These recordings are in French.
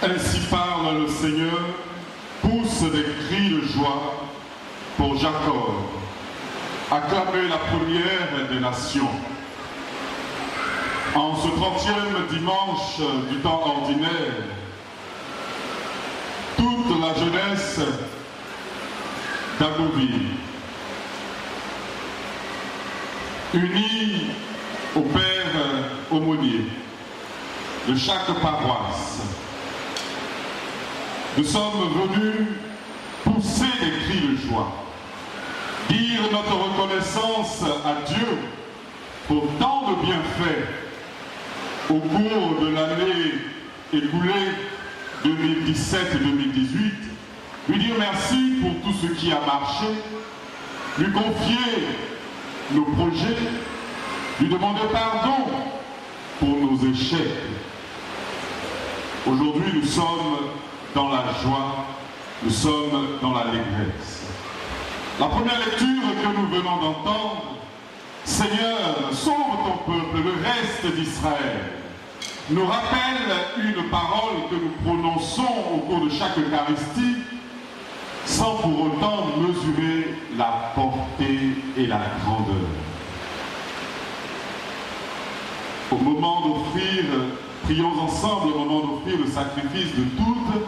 Ainsi parle le Seigneur, pousse des cris de joie pour Jacob. Acclamez la première des nations. En ce 30e dimanche du temps ordinaire, toute la jeunesse d'Agouville, unie au Père aumônier de chaque paroisse, nous sommes venus pousser des cris de joie, dire notre reconnaissance à Dieu pour tant de bienfaits au cours de l'année écoulée 2017-2018, lui dire merci pour tout ce qui a marché, lui confier nos projets, lui demander pardon pour nos échecs. Aujourd'hui, nous sommes dans la joie, nous sommes dans l'allégresse. La première lecture que nous venons d'entendre, Seigneur, sauve ton peuple, le reste d'Israël, nous rappelle une parole que nous prononçons au cours de chaque Eucharistie, sans pour autant mesurer la portée et la grandeur. Au moment d'offrir, prions ensemble au moment d'offrir le sacrifice de toute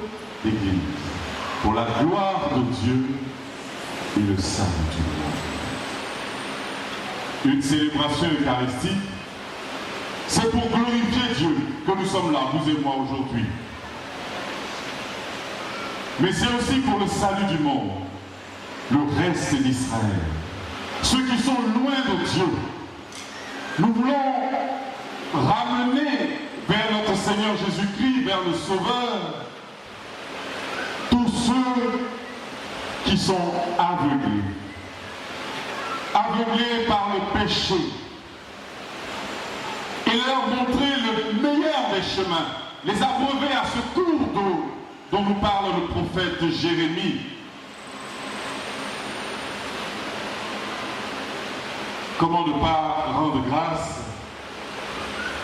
l'Église, pour la gloire de Dieu et le salut du monde. Une célébration eucharistique, c'est pour glorifier Dieu que nous sommes là, vous et moi, aujourd'hui. Mais c'est aussi pour le salut du monde, le reste d'Israël, ceux qui sont loin de Dieu. Nous voulons ramener vers notre Seigneur Jésus-Christ, vers le Sauveur, tous ceux qui sont aveuglés, aveuglés par le péché, et leur montrer le meilleur des chemins, les abreuver à ce cours d'eau dont nous parle le prophète Jérémie. Comment ne pas rendre grâce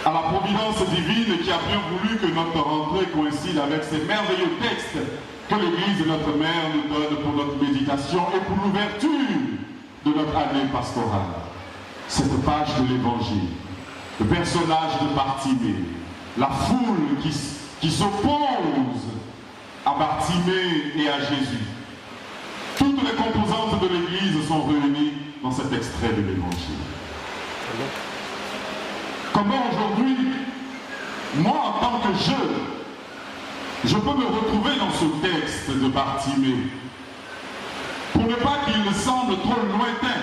à la providence divine qui a bien voulu que notre rentrée coïncide avec ces merveilleux textes que l'Église de notre Mère nous donne pour notre méditation et pour l'ouverture de notre année pastorale. Cette page de l'Évangile, le personnage de Bartimée, la foule qui s'oppose à Bartimée et à Jésus. Toutes les composantes de l'Église sont réunies dans cet extrait de l'Évangile. Comment aujourd'hui, moi en tant que jeune, je peux me retrouver dans ce texte de Bartimée, pour ne pas qu'il me semble trop lointain,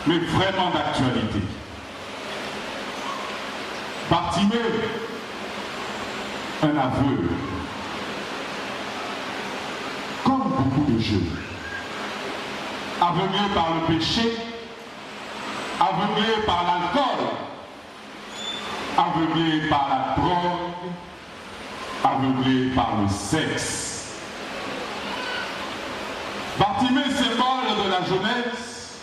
mais vraiment d'actualité. Bartimée, un aveugle, comme beaucoup de jeunes, aveuglé par le péché, aveuglé par l'alcool, aveuglé par la drogue, aveuglé par le sexe. Bartimée, symbole de la jeunesse,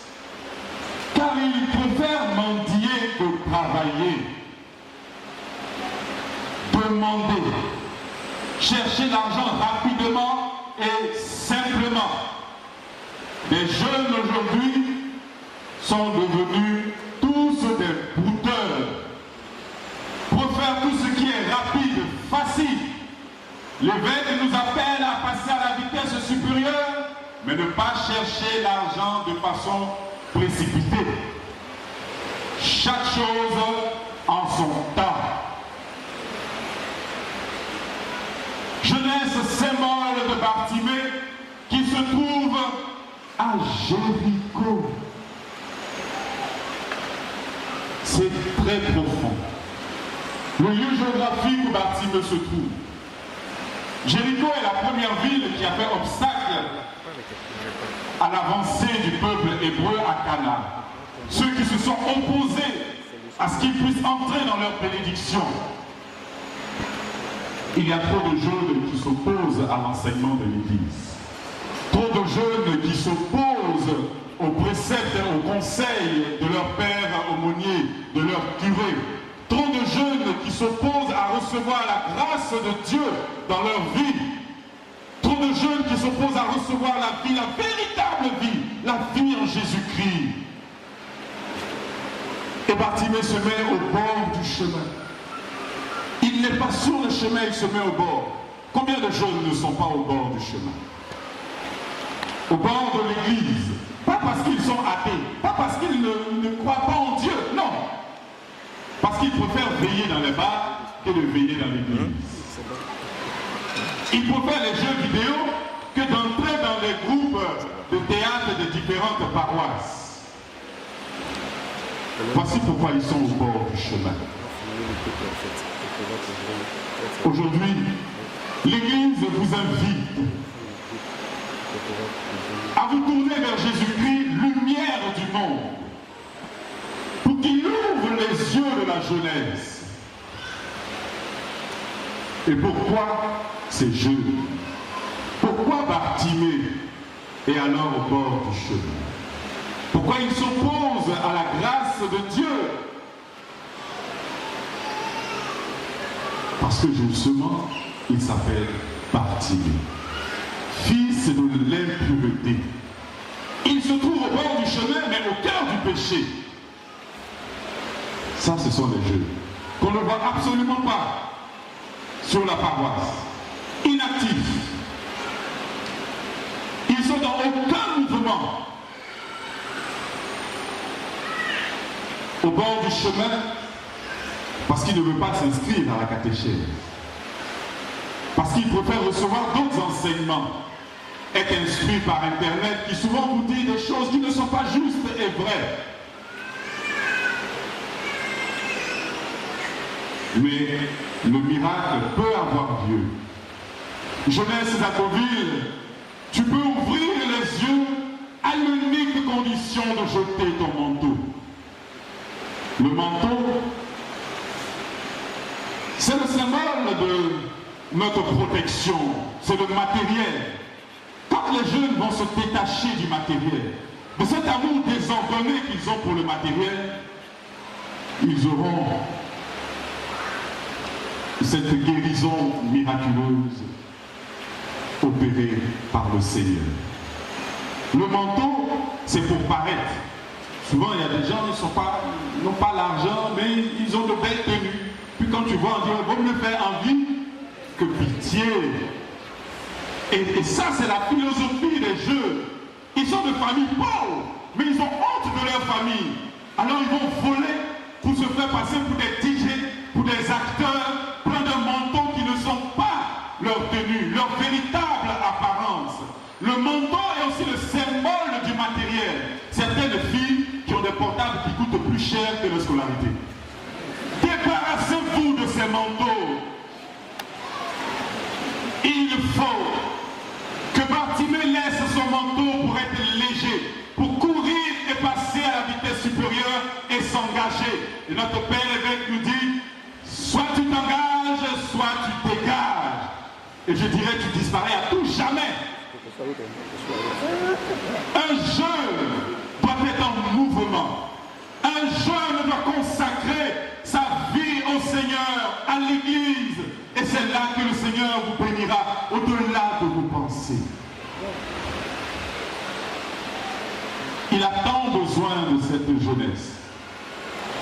car il préfère mendier que travailler, demander, chercher l'argent rapidement et simplement. Les jeunes aujourd'hui sont devenus tous des brouteurs, préfèrent tout ce qui est rapide, facile. L'évêque nous appelle à passer à la vitesse supérieure, mais ne pas chercher l'argent de façon précipitée. Chaque chose en son temps. Jeunesse, symbole de Bartimée, qui se trouve à Jéricho. C'est très profond. Le lieu géographique où Bartimée se trouve. Jéricho est la première ville qui a fait obstacle à l'avancée du peuple hébreu à Canaan. Ceux qui se sont opposés à ce qu'ils puissent entrer dans leur bénédiction. Il y a trop de jeunes qui s'opposent à l'enseignement de l'Église. Trop de jeunes qui s'opposent aux préceptes, aux conseils de leur père aumônier, de leur curé. Trop de jeunes qui s'opposent à recevoir la grâce de Dieu dans leur vie. Trop de jeunes qui s'opposent à recevoir la vie, la véritable vie, la vie en Jésus-Christ. Et Bartimée se met au bord du chemin. Il n'est pas sur le chemin, il se met au bord. Combien de jeunes ne sont pas au bord du chemin? Au bord de l'église. Pas parce qu'ils sont athées, pas parce qu'ils ne croient pas en Dieu, non. Parce qu'ils préfèrent veiller dans les bars que de veiller dans l'église. Ils préfèrent les jeux vidéo que d'entrer dans les groupes de théâtre de différentes paroisses. Voici pourquoi ils sont au bord du chemin. Aujourd'hui, l'Église vous invite à vous tourner vers Jésus-Christ, lumière du monde, pour qu'il ouvre les yeux de la jeunesse. Et pourquoi ces jeunes? Pourquoi Bartimée est alors au bord du chemin? Pourquoi il s'oppose à la grâce de Dieu? Parce que justement, il s'appelle Bartimée, fils de l'impureté. Il se trouve au bord du chemin, mais au cœur du péché. Ça, ce sont les jeunes qu'on ne voit absolument pas sur la paroisse, inactifs. Ils sont dans aucun mouvement. Au bord du chemin, parce qu'il ne veut pas s'inscrire à la catéchèse. Parce qu'il préfère recevoir d'autres enseignements. Être instruit par Internet qui souvent vous dit des choses qui ne sont pas justes et vraies. Mais le miracle peut avoir lieu. Jeunesse d'Acoville, tu peux ouvrir les yeux à l'unique condition de jeter ton manteau. Le manteau, c'est le symbole de notre protection, c'est le matériel. Quand les jeunes vont se détacher du matériel, de cet amour désordonné qu'ils ont pour le matériel, ils auront cette guérison miraculeuse opérée par le Seigneur. Le manteau, c'est pour paraître. Souvent, il y a des gens, ils n'ont pas l'argent, mais ils ont de belles tenues. Puis quand tu vois, on dit, vaut mieux faire envie que pitié. Et ça, c'est la philosophie des jeunes. Ils sont de familles pauvres, mais ils ont honte de leur famille. Alors ils vont voler pour se faire passer pour des DJ, pour des acteurs, plein de manteaux qui ne sont pas leur tenue, leur véritable apparence. Le manteau est aussi le symbole du matériel. Certaines filles qui ont des portables qui coûtent plus cher que leur scolarité. Débarrassez-vous de ces manteaux. Il faut que Bartimée laisse son manteau pour être léger, pour courir et passer à la vitesse supérieure et s'engager. Et notre Père évêque nous dit, soit tu t'engages, soit tu dégages. Et je dirais, tu disparais à tout jamais. Un jeune doit être en mouvement. Un jeune doit consacrer sa vie au Seigneur, à l'Église. Et c'est là que le Seigneur vous bénira, au-delà de vos pensées. Il a tant besoin de cette jeunesse.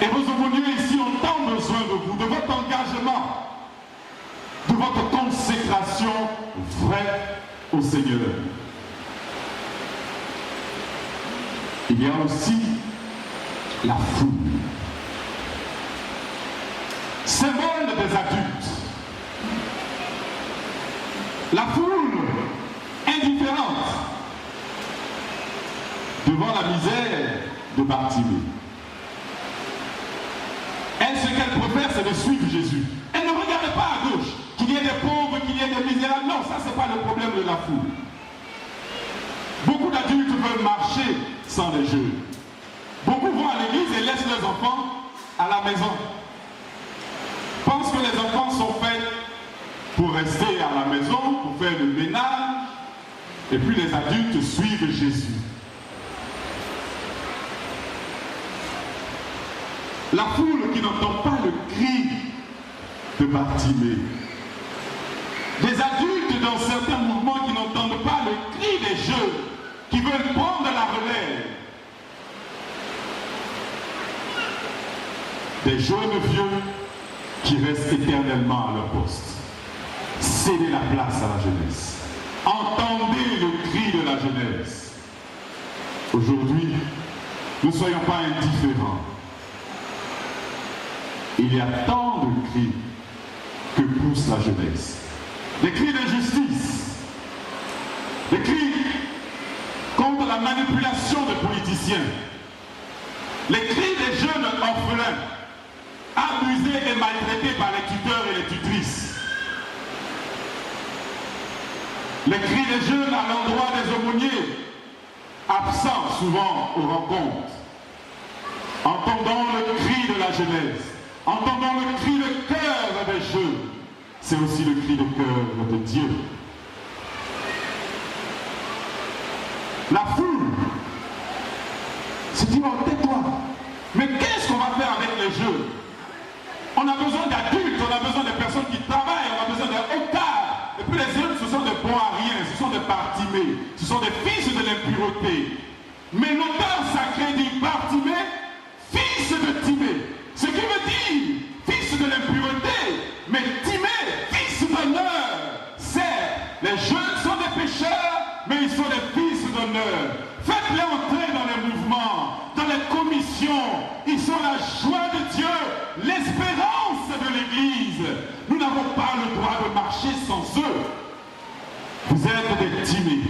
Et vos aumôniers ici ont tant besoin de vous, de votre engagement, de votre consécration vraie au Seigneur. Il y a aussi la foule, symbole des adultes. La foule indifférente devant la misère de Bartimée. Elle, ce qu'elle préfère, c'est de suivre Jésus. Elle ne regarde pas à gauche, qu'il y ait des pauvres, qu'il y ait des misérables. Non, ça, c'est pas le problème de la foule. Beaucoup d'adultes veulent marcher sans les jeunes. Beaucoup vont à l'église et laissent leurs enfants à la maison. Pensent que les enfants sont faits pour rester à la maison, pour faire le ménage, et puis les adultes suivent Jésus. La foule qui n'entend pas le cri de Bartimée. Des adultes dans certains mouvements qui n'entendent pas le cri des jeunes, qui veulent prendre la relève. Des jeunes vieux qui restent éternellement à leur poste. Cédez la place à la jeunesse. Entendez le cri de la jeunesse. Aujourd'hui, ne soyons pas indifférents. Il y a tant de cris que pousse la jeunesse. Des cris d'injustice, des cris contre la manipulation des politiciens, les cris des jeunes orphelins, abusés et maltraités par les tuteurs et les tutrices, les cris des jeunes à l'endroit des aumôniers, absents souvent aux rencontres. Entendons le cri de la jeunesse, entendons le cri de cœur des jeunes. C'est aussi le cri de cœur de Dieu. La foule se dit, oh, tais-toi. Mais qu'est-ce qu'on va faire avec les jeunes? On a besoin d'adultes, on a besoin de personnes qui travaillent, on a besoin de hauts cadres. Et puis les jeunes, ce sont des bons à rien, ce sont des Bartimée, ce sont des fils de l'impureté. Mais l'auteur sacré dit Bartimée, fils de Timée. Ce qui veut dire fils de l'impureté, mais Timée, fils d'honneur. Certes, les jeunes sont des pécheurs, mais ils sont des fils d'honneur. Faites-les entrer dans les mouvements, dans les commissions. Ils sont la joie de Dieu, l'espérance de l'Église. Nous n'avons pas le droit de marcher sans eux. Vous êtes des Timée,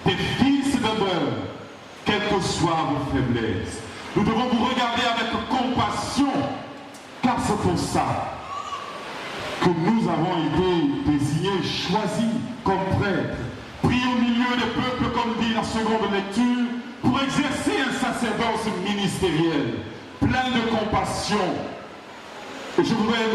des fils d'honneur, quelles que soient vos faiblesses. Nous devons vous regarder avec compassion, car c'est pour ça que nous avons été désignés, choisis comme prêtres, pris au milieu des peuples, comme dit la seconde lecture, pour exercer un sacerdoce ministériel, plein de compassion. Et je voudrais